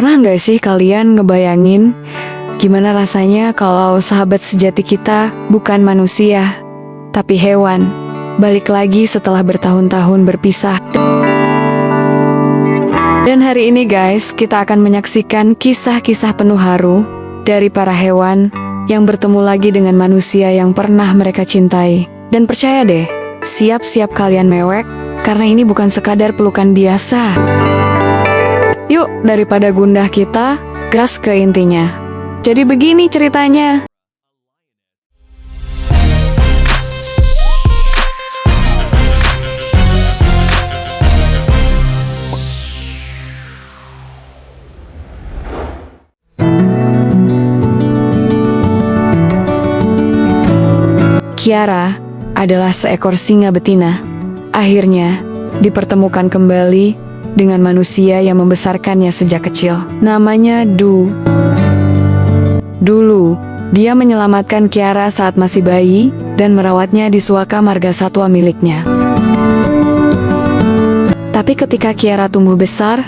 Pernah nggak sih kalian ngebayangin gimana rasanya kalau sahabat sejati kita bukan manusia, tapi hewan, balik lagi setelah bertahun-tahun berpisah? Dan hari ini guys, kita akan menyaksikan kisah-kisah penuh haru dari para hewan yang bertemu lagi dengan manusia yang pernah mereka cintai. Dan percaya deh, siap-siap kalian mewek, karena ini bukan sekadar pelukan biasa. Yuk, daripada gundah kita, gas ke intinya. Jadi begini ceritanya. Kiara adalah seekor singa betina. Akhirnya, dipertemukan kembali dengan manusia yang membesarkannya sejak kecil. Namanya Du. Dulu, dia menyelamatkan Kiara saat masih bayi dan merawatnya di suaka margasatwa miliknya. Tapi ketika Kiara tumbuh besar,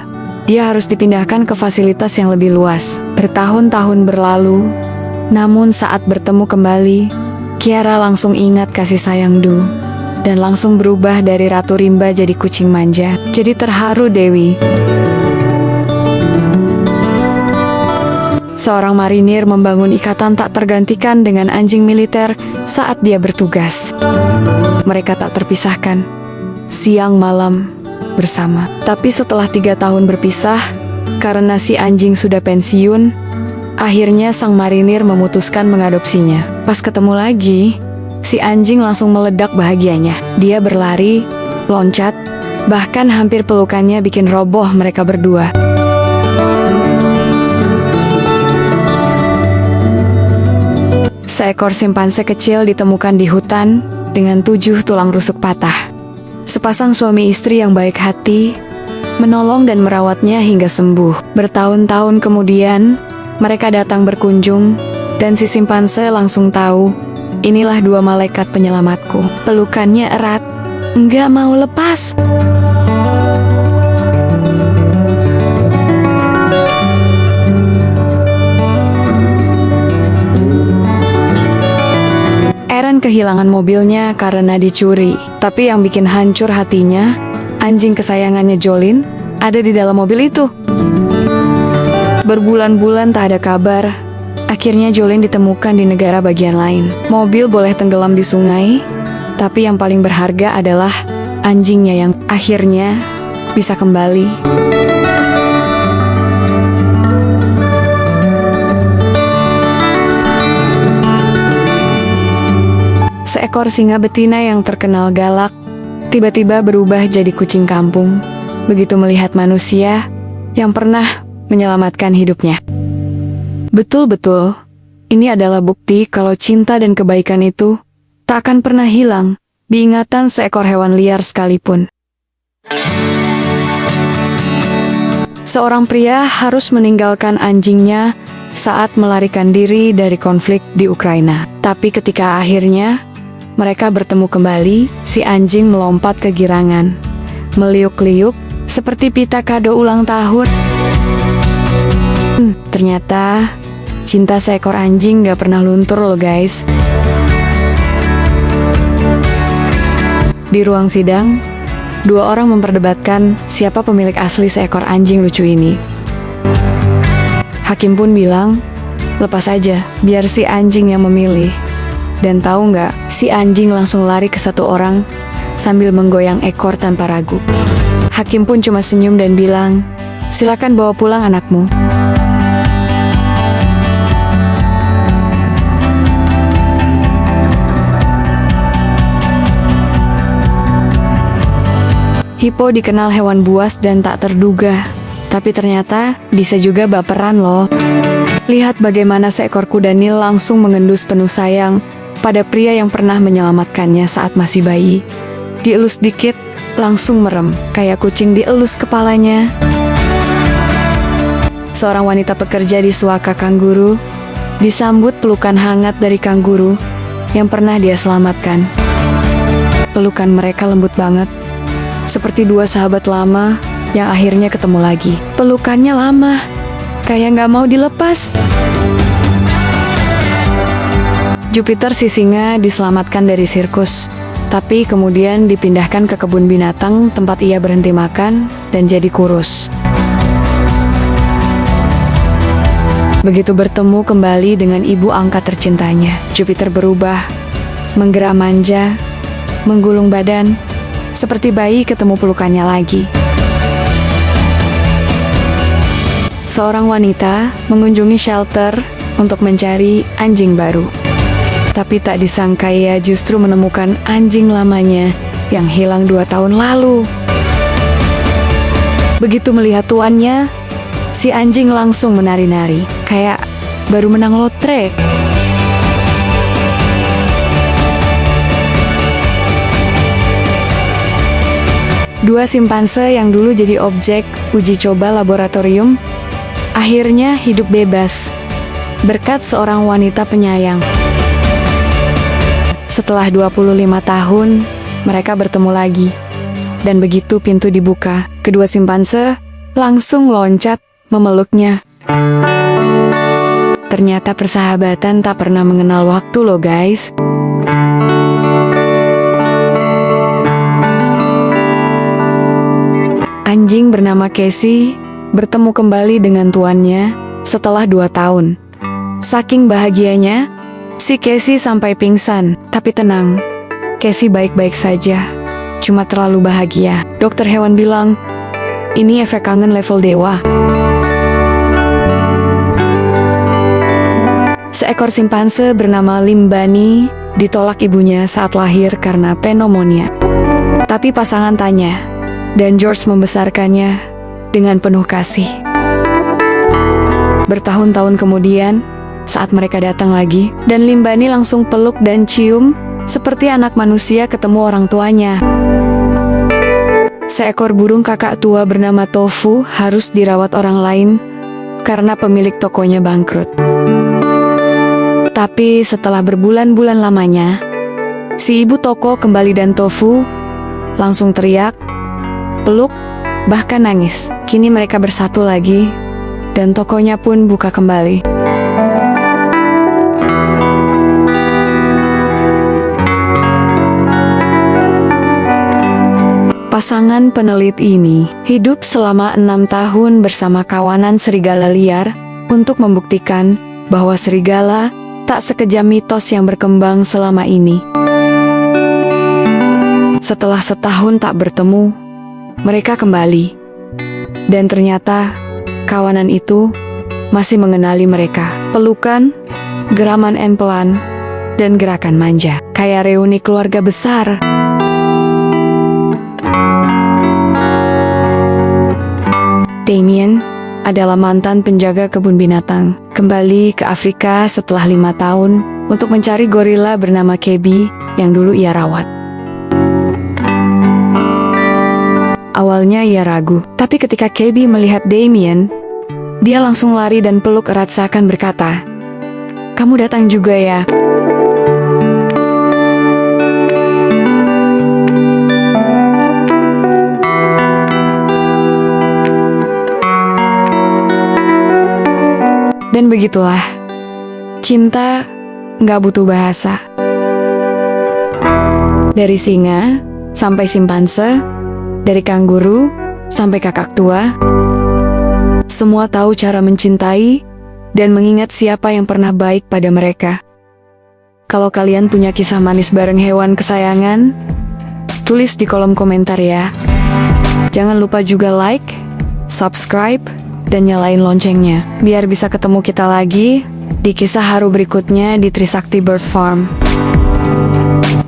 dia harus dipindahkan ke fasilitas yang lebih luas. Bertahun-tahun berlalu, namun saat bertemu kembali, Kiara langsung ingat kasih sayang Du, dan langsung berubah dari ratu rimba jadi kucing manja. Jadi terharu Dewi. Seorang marinir membangun ikatan tak tergantikan dengan anjing militer saat dia bertugas. Mereka tak terpisahkan, siang malam bersama. Tapi setelah 3 tahun berpisah, karena si anjing sudah pensiun, akhirnya sang marinir memutuskan mengadopsinya. Pas ketemu lagi, si anjing langsung meledak bahagianya. Dia berlari, loncat, bahkan hampir pelukannya bikin roboh mereka berdua. Seekor simpanse kecil ditemukan di hutan dengan 7 tulang rusuk patah. Sepasang suami istri yang baik hati menolong dan merawatnya hingga sembuh. Bertahun-tahun kemudian, mereka datang berkunjung, dan si simpanse langsung tahu, inilah 2 malaikat penyelamatku. Pelukannya erat, nggak mau lepas. Eren kehilangan mobilnya karena dicuri, tapi yang bikin hancur hatinya, anjing kesayangannya Jolin ada di dalam mobil itu. Berbulan-bulan tak ada kabar. Akhirnya Jolin ditemukan di negara bagian lain. Mobil boleh tenggelam di sungai, tapi yang paling berharga adalah anjingnya yang akhirnya bisa kembali. Seekor singa betina yang terkenal galak tiba-tiba berubah jadi kucing kampung begitu melihat manusia yang pernah menyelamatkan hidupnya. Betul-betul, ini adalah bukti kalau cinta dan kebaikan itu tak akan pernah hilang di ingatan seekor hewan liar sekalipun. Seorang pria harus meninggalkan anjingnya saat melarikan diri dari konflik di Ukraina. Tapi ketika akhirnya mereka bertemu kembali, si anjing melompat kegirangan, meliuk-liuk seperti pita kado ulang tahun. Ternyata cinta seekor anjing gak pernah luntur loh guys. Di ruang sidang, 2 orang memperdebatkan siapa pemilik asli seekor anjing lucu ini. Hakim pun bilang, lepas aja, biar si anjing yang memilih. Dan tahu nggak, si anjing langsung lari ke satu orang sambil menggoyang ekor tanpa ragu. Hakim pun cuma senyum dan bilang, silakan bawa pulang anakmu. Hippo dikenal hewan buas dan tak terduga, tapi ternyata bisa juga baperan loh. Lihat bagaimana seekor kuda Nil langsung mengendus penuh sayang pada pria yang pernah menyelamatkannya saat masih bayi. Dielus dikit, langsung merem, kayak kucing dielus kepalanya. Seorang wanita pekerja di suaka kanguru disambut pelukan hangat dari kanguru yang pernah dia selamatkan. Pelukan mereka lembut banget, seperti 2 sahabat lama yang akhirnya ketemu lagi. Pelukannya lama, kayak nggak mau dilepas. Jupiter si singa diselamatkan dari sirkus, tapi kemudian dipindahkan ke kebun binatang tempat ia berhenti makan dan jadi kurus. Begitu bertemu kembali dengan ibu angkat tercintanya, Jupiter berubah, menggerak manja, menggulung badan, seperti bayi ketemu pelukannya lagi. Seorang wanita mengunjungi shelter untuk mencari anjing baru. Tapi tak disangka ia justru menemukan anjing lamanya yang hilang 2 tahun lalu. Begitu melihat tuannya, si anjing langsung menari-nari, kayak baru menang lotre. Dua simpanse yang dulu jadi objek uji coba laboratorium, akhirnya hidup bebas, berkat seorang wanita penyayang. Setelah 25 tahun, mereka bertemu lagi. Dan begitu pintu dibuka, kedua simpanse langsung loncat memeluknya. Ternyata persahabatan tak pernah mengenal waktu loh guys. Anjing bernama Casey bertemu kembali dengan tuannya setelah 2 tahun. Saking bahagianya, si Casey sampai pingsan. Tapi tenang, Casey baik-baik saja, cuma terlalu bahagia. Dokter hewan bilang, ini efek kangen level dewa. Seekor simpanse bernama Limbani ditolak ibunya saat lahir karena pneumonia. Tapi pasangan tanya, dan George membesarkannya dengan penuh kasih. Bertahun-tahun kemudian, saat mereka datang lagi, dan Limbani langsung peluk dan cium seperti anak manusia ketemu orang tuanya. Seekor burung kakak tua bernama Tofu harus dirawat orang lain karena pemilik tokonya bangkrut. Tapi setelah berbulan-bulan lamanya, si ibu toko kembali dan Tofu langsung teriak, peluk, bahkan nangis. Kini mereka bersatu lagi, dan tokonya pun buka kembali. Pasangan penelit ini hidup selama 6 tahun bersama kawanan serigala liar untuk membuktikan bahwa serigala tak sekejam mitos yang berkembang selama ini. Setelah setahun tak bertemu, mereka kembali. Dan ternyata kawanan itu masih mengenali mereka. Pelukan, geraman empelan, dan gerakan manja. Kayak reuni keluarga besar. Damien adalah mantan penjaga kebun binatang. Kembali ke Afrika setelah 5 tahun untuk mencari gorila bernama Kebi yang dulu ia rawat. Awalnya ia ragu, tapi ketika Kebi melihat Damien, dia langsung lari dan peluk erat seakan berkata, "Kamu datang juga ya?" Dan begitulah, cinta nggak butuh bahasa. Dari singa sampai simpanse, dari kanguru sampai kakak tua, semua tahu cara mencintai dan mengingat siapa yang pernah baik pada mereka. Kalau kalian punya kisah manis bareng hewan kesayangan, tulis di kolom komentar ya. Jangan lupa juga like, subscribe, dan nyalain loncengnya, biar bisa ketemu kita lagi di kisah haru berikutnya di Trisakti Bird Farm.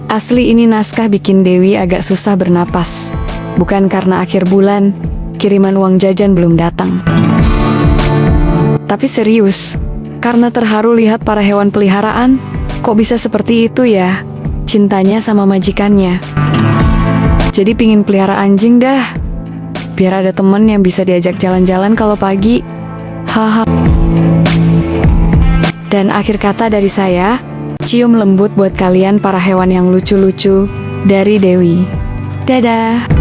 Asli ini naskah bikin Dewi agak susah bernapas. Bukan karena akhir bulan, kiriman uang jajan belum datang. Tapi serius, karena terharu lihat para hewan peliharaan, kok bisa seperti itu ya, cintanya sama majikannya. Jadi pingin pelihara anjing dah. Biar ada temen yang bisa diajak jalan-jalan kalau pagi. Haha. Dan akhir kata dari saya, cium lembut buat kalian para hewan yang lucu-lucu, dari Dewi. Dadah.